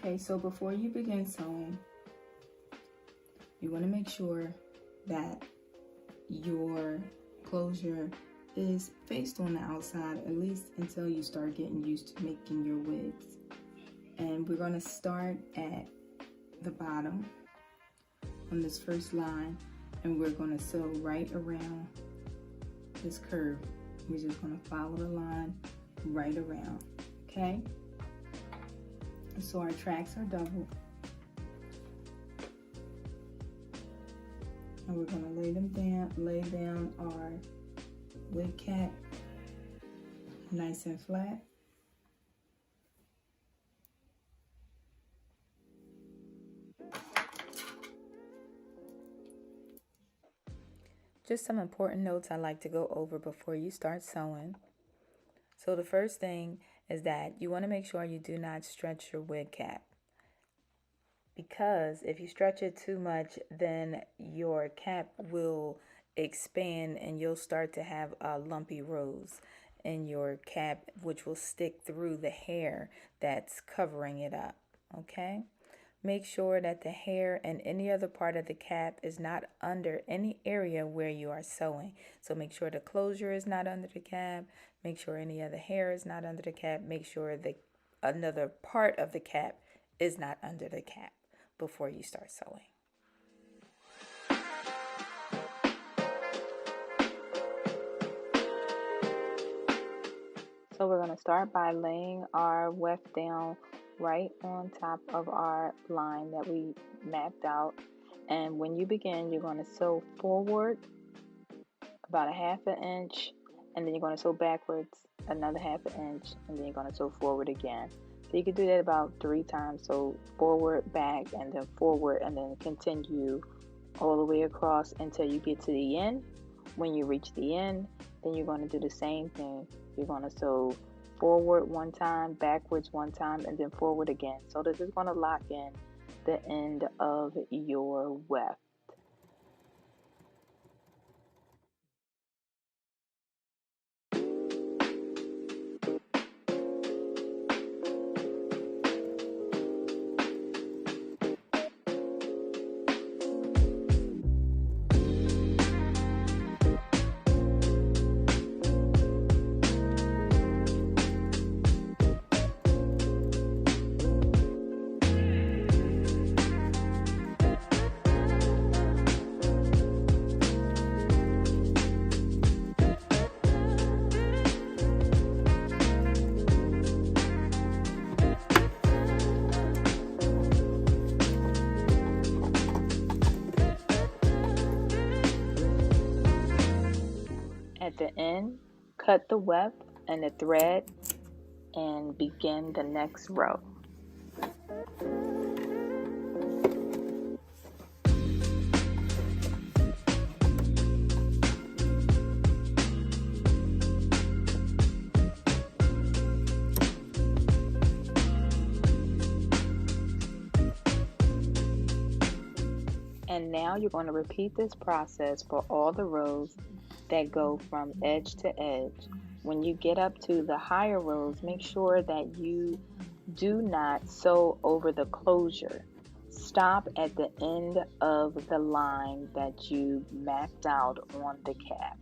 Okay, so before you begin sewing, you want to make sure that your closure is faced on the outside, at least until you start getting used to making your wigs. And we're going to start at the bottom on this first line, and we're going to sew right around this curve. We're just going to follow the line right around, okay? So our tracks are doubled, and we're going to lay down our wig cap nice and flat. Just some important notes I like to go over before you start sewing. So the first thing is that you want to make sure you do not stretch your wig cap, because if you stretch it too much, then your cap will expand and you'll start to have lumpy rows in your cap, which will stick through the hair that's covering it up, okay? Make sure that the hair and any other part of the cap is not under any area where you are sewing. So make sure the closure is not under the cap. Make sure any other hair is not under the cap. Make sure that another part of the cap is not under the cap before you start sewing. So we're going to start by laying our weft down right on top of our line that we mapped out. And when you begin, you're going to sew forward about 1/2 inch, and then you're going to sew backwards another 1/2 inch, and then you're going to sew forward again. So you can do that about 3 times. So forward, back, and then forward, and then continue all the way across until you get to the end. When you reach the end, then you're going to do the same thing. You're going to sew forward 1 time, backwards 1 time, and then forward again. So this is going to lock in the end of your weft. At the end, cut the weft and the thread and begin the next row. And now you're going to repeat this process for all the rows that go from edge to edge. When you get up to the higher rows, make sure that you do not sew over the closure. Stop at the end of the line that you mapped out on the cap.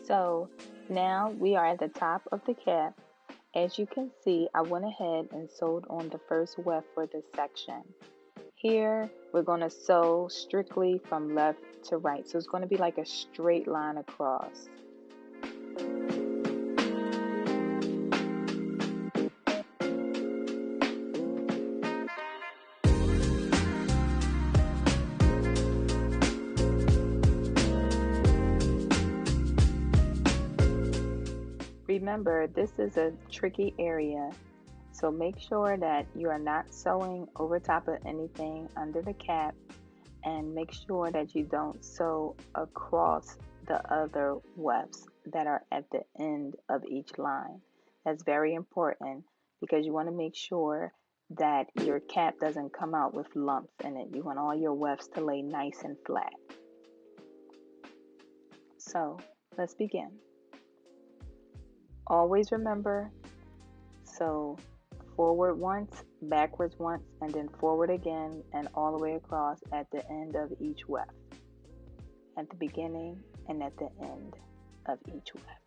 So now we are at the top of the cap. As you can see, I went ahead and sewed on the first weft for this section. Here, we're going to sew strictly from left to right. So it's going to be like a straight line across. Remember, this is a tricky area, so make sure that you are not sewing over top of anything under the cap, and make sure that you don't sew across the other wefts that are at the end of each line. That's very important because you want to make sure that your cap doesn't come out with lumps in it. You want all your wefts to lay nice and flat. So let's begin. Always remember, sew forward once, backwards once, and then forward again and all the way across at the end of each weft, at the beginning and at the end of each weft.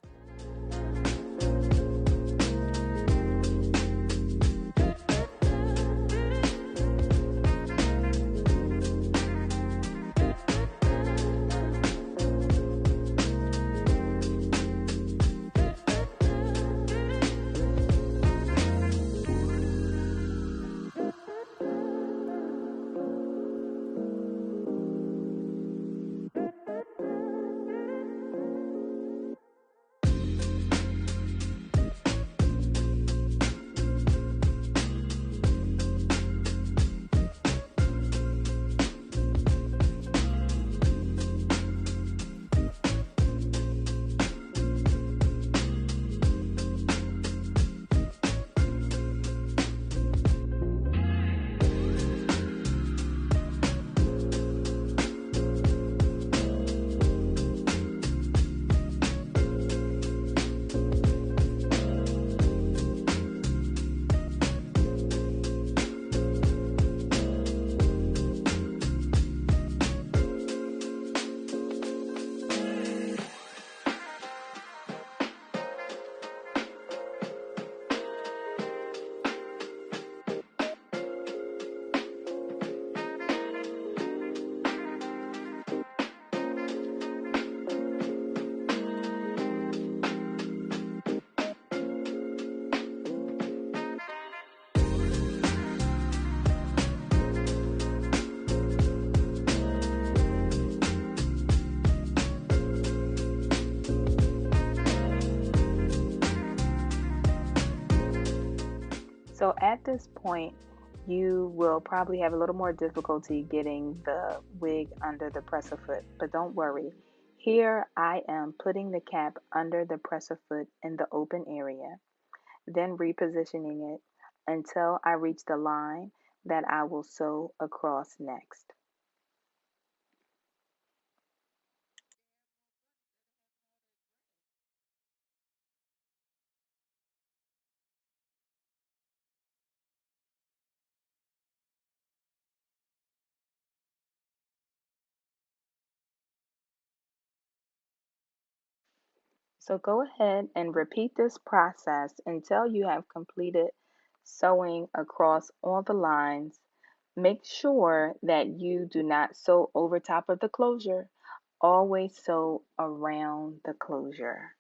So at this point, you will probably have a little more difficulty getting the wig under the presser foot, but don't worry. Here I am putting the cap under the presser foot in the open area, then repositioning it until I reach the line that I will sew across next. So go ahead and repeat this process until you have completed sewing across all the lines. Make sure that you do not sew over top of the closure. Always sew around the closure.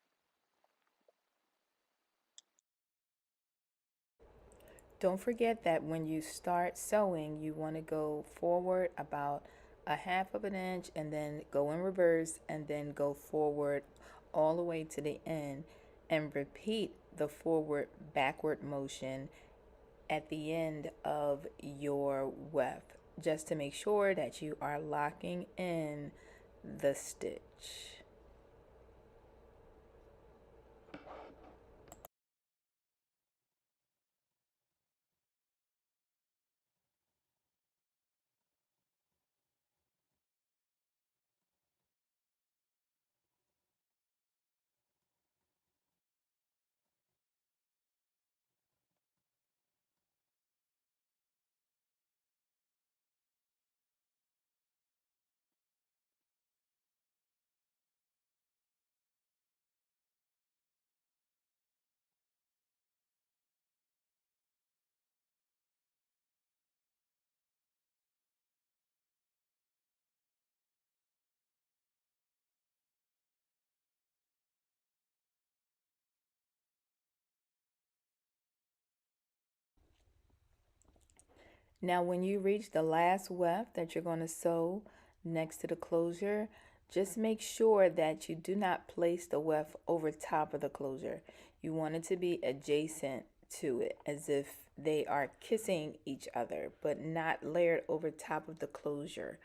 Don't forget that when you start sewing, you want to go forward about a half of an inch and then go in reverse and then go forward all the way to the end and repeat the forward backward motion at the end of your weft just to make sure that you are locking in the stitch. Now, when you reach the last weft that you're going to sew next to the closure, just make sure that you do not place the weft over top of the closure. You want it to be adjacent to it, as if they are kissing each other, but not layered over top of the closure.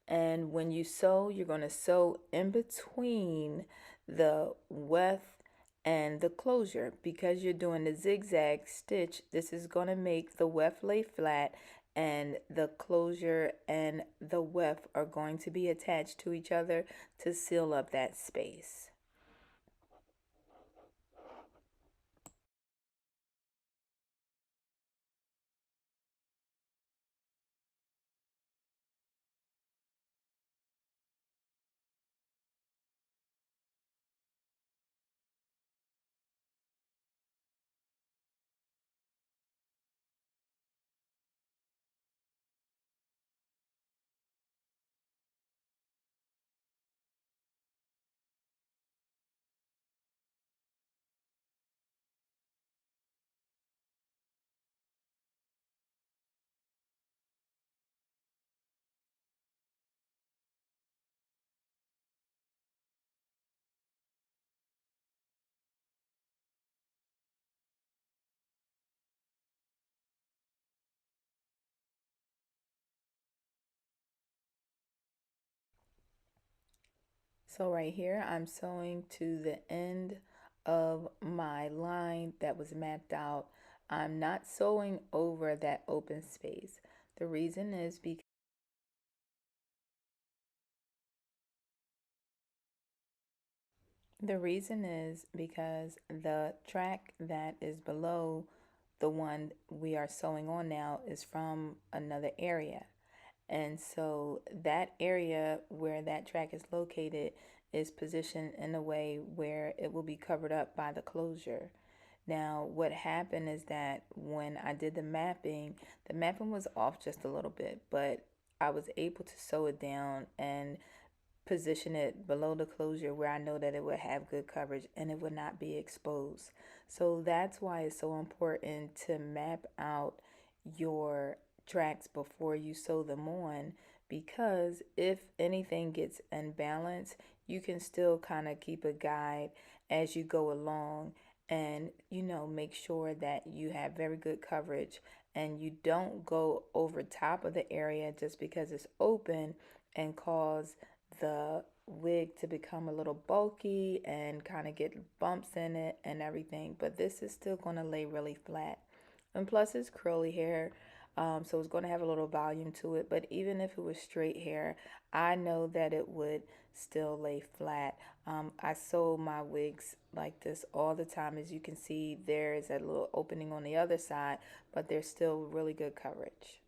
And when you sew, you're going to sew in between the weft and the closure. Because you're doing the zigzag stitch, this is going to make the weft lay flat, and the closure and the weft are going to be attached to each other to seal up that space. So right here, I'm sewing to the end of my line that was mapped out. I'm not sewing over that open space. The reason is because the track that is below the one we are sewing on now is from another area. And so that area where that track is located is positioned in a way where it will be covered up by the closure. Now, what happened is that when I did the mapping was off just a little bit, but I was able to sew it down and position it below the closure where I know that it would have good coverage and it would not be exposed. So that's why it's so important to map out your tracks before you sew them on, because if anything gets unbalanced, you can still kind of keep a guide as you go along and make sure that you have very good coverage and you don't go over top of the area just because it's open and cause the wig to become a little bulky and kind of get bumps in it and everything. But this is still going to lay really flat. And plus, it's curly hair. So it's going to have a little volume to it. But even if it was straight hair, I know that it would still lay flat. I sew my wigs like this all the time. As you can see, there is a little opening on the other side, but there's still really good coverage.